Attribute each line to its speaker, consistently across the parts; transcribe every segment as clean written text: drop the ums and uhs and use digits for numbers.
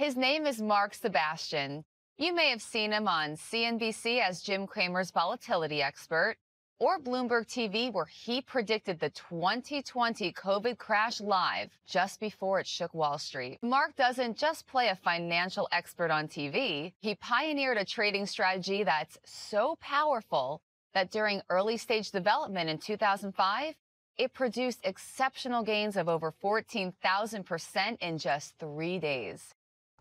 Speaker 1: His name is Mark Sebastian. You may have seen him on CNBC as Jim Cramer's volatility expert, or Bloomberg TV, where he predicted the 2020 COVID crash live just before it shook Wall Street. Mark doesn't just play a financial expert on TV. He pioneered a trading strategy that's so powerful that during early stage development in 2005, it produced exceptional gains of over 14,000% in just 3 days.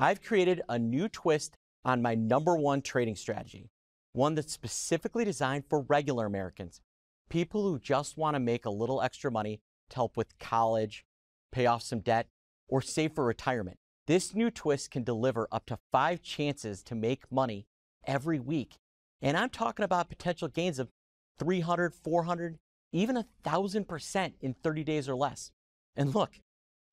Speaker 2: I've created a new twist on my #1 trading strategy, one that's specifically designed for regular Americans, people who just want to make a little extra money to help with college, pay off some debt, or save for retirement. This new twist can deliver up to 5 chances to make money every week. And I'm talking about potential gains of 300, 400, even 1,000% in 30 days or less. And look,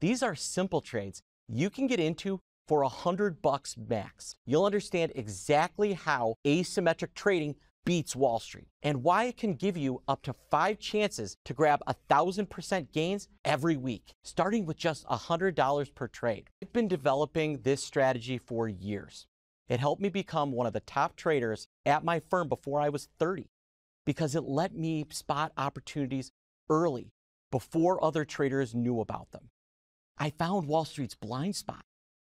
Speaker 2: these are simple trades you can get into for $100 max. You'll understand exactly how asymmetric trading beats Wall Street and why it can give you up to 5 chances to grab 1,000% gains every week, starting with just $100 per trade. I've been developing this strategy for years. It helped me become one of the top traders at my firm before I was 30 because it let me spot opportunities early before other traders knew about them. I found Wall Street's blind spot,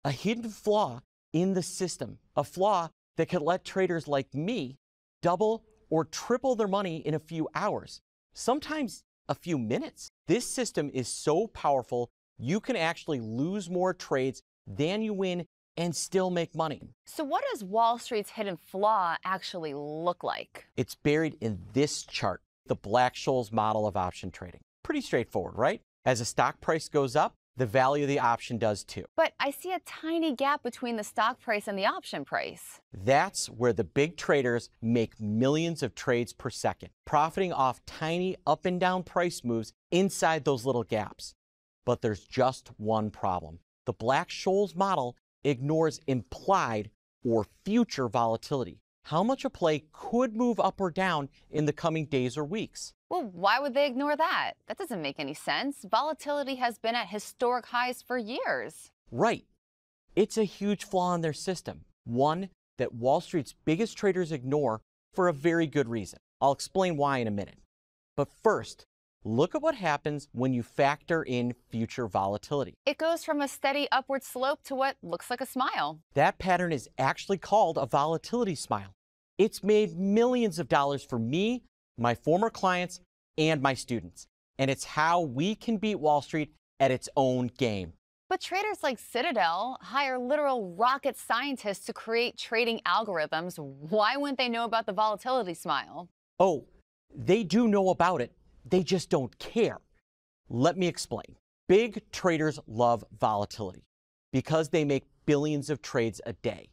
Speaker 2: a hidden flaw in the system, a flaw that could let traders like me double or triple their money in a few hours, sometimes a few minutes. This system is so powerful, you can actually lose more trades than you win and still make money.
Speaker 1: So what does Wall Street's hidden flaw actually look like?
Speaker 2: It's buried in this chart, the Black-Scholes model of option trading. Pretty straightforward, right? As a stock price goes up, the value of the option does too.
Speaker 1: But I see a tiny gap between the stock price and the option price.
Speaker 2: That's where the big traders make millions of trades per second, profiting off tiny up and down price moves inside those little gaps. But there's just one problem. The Black-Scholes model ignores implied or future volatility. How much a play could move up or down in the coming days or weeks.
Speaker 1: Well, why would they ignore that? That doesn't make any sense. Volatility has been at historic highs for years.
Speaker 2: Right. It's a huge flaw in their system, one that Wall Street's biggest traders ignore for a very good reason. I'll explain why in a minute. But first, look at what happens when you factor in future volatility.
Speaker 1: It goes from a steady upward slope to what looks like a smile.
Speaker 2: That pattern is actually called a volatility smile. It's made millions of dollars for me, my former clients, and my students. And it's how we can beat Wall Street at its own game.
Speaker 1: But traders like Citadel hire literal rocket scientists to create trading algorithms. Why wouldn't they know about the volatility smile?
Speaker 2: Oh, they do know about it. They just don't care. Let me explain. Big traders love volatility because they make billions of trades a day,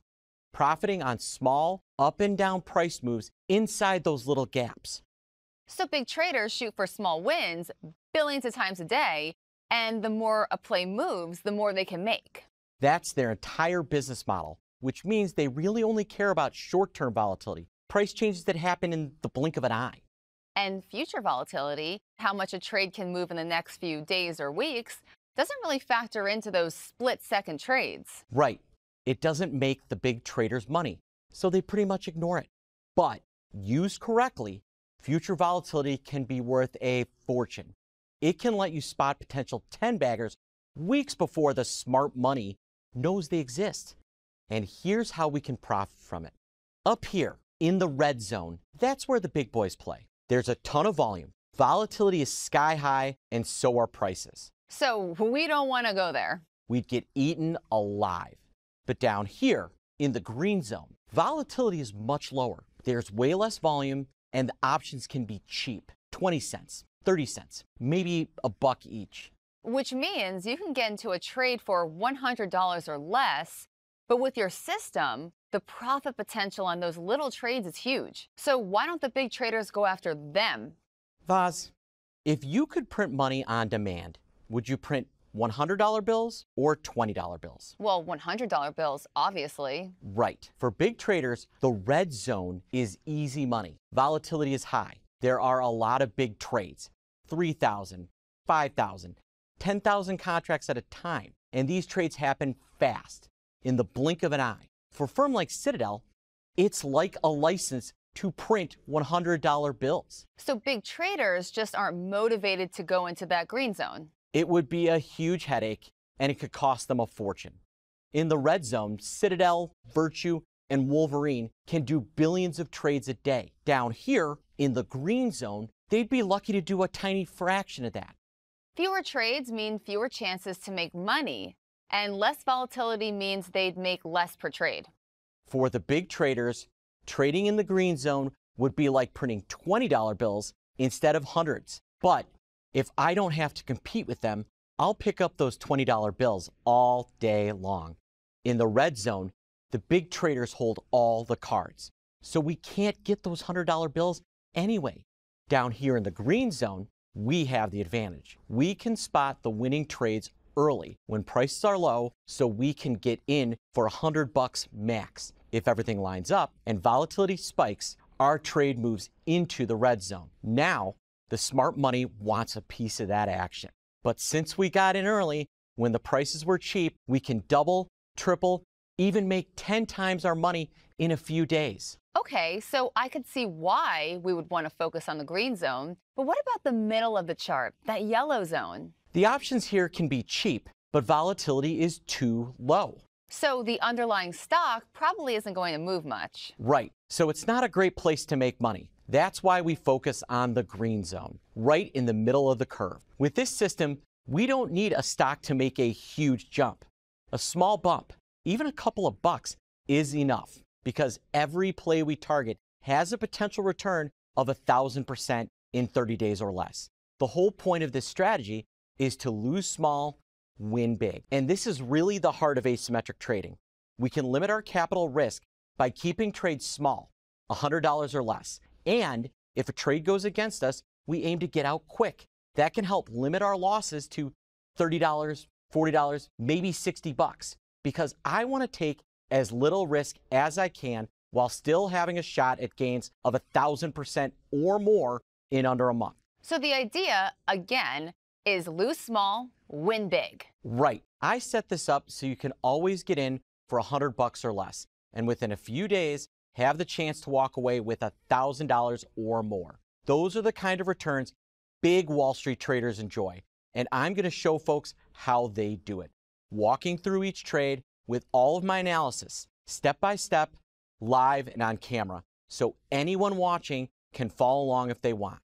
Speaker 2: profiting on small up and down price moves inside those little gaps.
Speaker 1: So big traders shoot for small wins billions of times a day, and the more a play moves, the more they can make.
Speaker 2: That's their entire business model, which means they really only care about short-term volatility, price changes that happen in the blink of an eye.
Speaker 1: And future volatility, how much a trade can move in the next few days or weeks, doesn't really factor into those split-second trades.
Speaker 2: Right. It doesn't make the big traders money, so they pretty much ignore it. But used correctly, future volatility can be worth a fortune. It can let you spot potential 10-baggers weeks before the smart money knows they exist. And here's how we can profit from it. Up here, in the red zone, that's where the big boys play. There's a ton of volume. Volatility is sky high, and so are prices.
Speaker 1: So we don't want to go there.
Speaker 2: We'd get eaten alive. But down here, in the green zone, volatility is much lower. There's way less volume, and the options can be cheap. 20 cents, 30 cents, maybe $1 each.
Speaker 1: Which means you can get into a trade for $100 or less, but with your system, the profit potential on those little trades is huge. So why don't the big traders go after them?
Speaker 2: Vaz, if you could print money on demand, would you print $100 bills or $20 bills?
Speaker 1: Well, $100 bills, obviously.
Speaker 2: Right. For big traders, the red zone is easy money. Volatility is high. There are a lot of big trades, 3,000, 5,000, 10,000 contracts at a time. And these trades happen fast. in the blink of an eye. For a firm like Citadel, it's like a license to print $100 bills.
Speaker 1: So big traders just aren't motivated to go into that green zone.
Speaker 2: It would be a huge headache, and it could cost them a fortune. In the red zone, Citadel, Virtue, and Wolverine can do billions of trades a day. Down here, in the green zone, they'd be lucky to do a tiny fraction of that.
Speaker 1: Fewer trades mean fewer chances to make money, and less volatility means they'd make less per trade.
Speaker 2: For the big traders, trading in the green zone would be like printing $20 bills instead of hundreds. But if I don't have to compete with them, I'll pick up those $20 bills all day long. In the red zone, the big traders hold all the cards, so we can't get those $100 bills anyway. Down here in the green zone, we have the advantage. We can spot the winning trades early when prices are low, so we can get in for $100 max. If everything lines up and volatility spikes, our trade moves into the red zone. Now, the smart money wants a piece of that action. But since we got in early, when the prices were cheap, we can double, triple, even make 10 times our money in a few days.
Speaker 1: Okay, so I could see why we would want to focus on the green zone, but what about the middle of the chart, that yellow zone?
Speaker 2: The options here can be cheap, but volatility is too low.
Speaker 1: So the underlying stock probably isn't going to move much.
Speaker 2: Right, so it's not a great place to make money. That's why we focus on the green zone, right in the middle of the curve. With this system, we don't need a stock to make a huge jump. A small bump, even a couple of bucks, is enough, because every play we target has a potential return of 1,000% in 30 days or less. The whole point of this strategy is to lose small, win big. And this is really the heart of asymmetric trading. We can limit our capital risk by keeping trades small, $100 or less. And if a trade goes against us, we aim to get out quick. That can help limit our losses to $30, $40, maybe $60, because I want to take as little risk as I can while still having a shot at gains of 1,000% or more in under a month.
Speaker 1: So the idea, again, is lose small, win big.
Speaker 2: Right. I set this up so you can always get in for $100 or less, and within a few days, have the chance to walk away with $1,000 or more. Those are the kind of returns big Wall Street traders enjoy, and I'm going to show folks how they do it, walking through each trade with all of my analysis, step by step, live and on camera, so anyone watching can follow along if they want.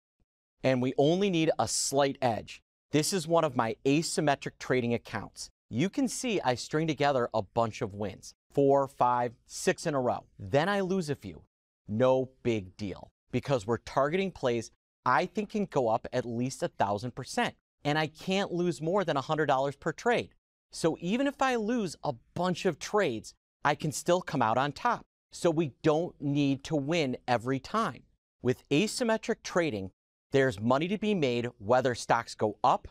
Speaker 2: And we only need a slight edge. This is one of my asymmetric trading accounts. You can see I string together a bunch of wins, 4, 5, 6 in a row. Then I lose a few. No big deal, because we're targeting plays I think can go up at least 1,000%. And I can't lose more than $100 per trade. So even if I lose a bunch of trades, I can still come out on top. So we don't need to win every time. With asymmetric trading, there's money to be made whether stocks go up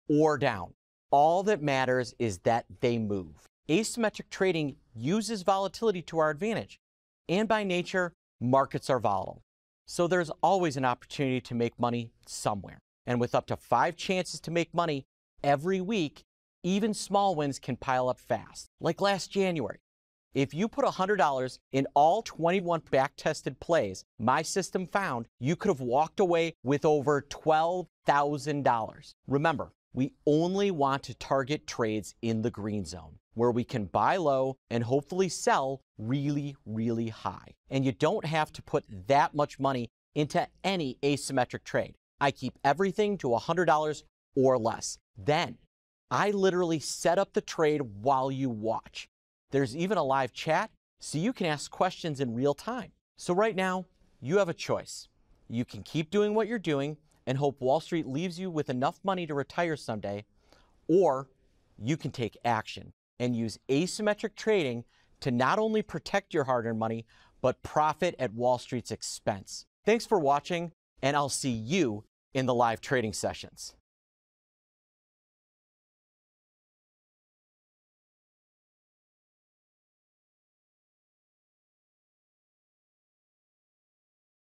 Speaker 2: or down. All that matters is that they move. Asymmetric trading uses volatility to our advantage. And by nature, markets are volatile. So there's always an opportunity to make money somewhere. And with up to 5 chances to make money every week, even small wins can pile up fast. Like last January. If you put $100 in all 21 back-tested plays, my system found you could have walked away with over $12,000. Remember, we only want to target trades in the green zone, where we can buy low and hopefully sell really, really high. And you don't have to put that much money into any asymmetric trade. I keep everything to $100 or less. Then, I literally set up the trade while you watch. There's even a live chat, so you can ask questions in real time. So right now, you have a choice. You can keep doing what you're doing and hope Wall Street leaves you with enough money to retire someday, or you can take action and use asymmetric trading to not only protect your hard-earned money, but profit at Wall Street's expense. Thanks for watching, and I'll see you in the live trading sessions.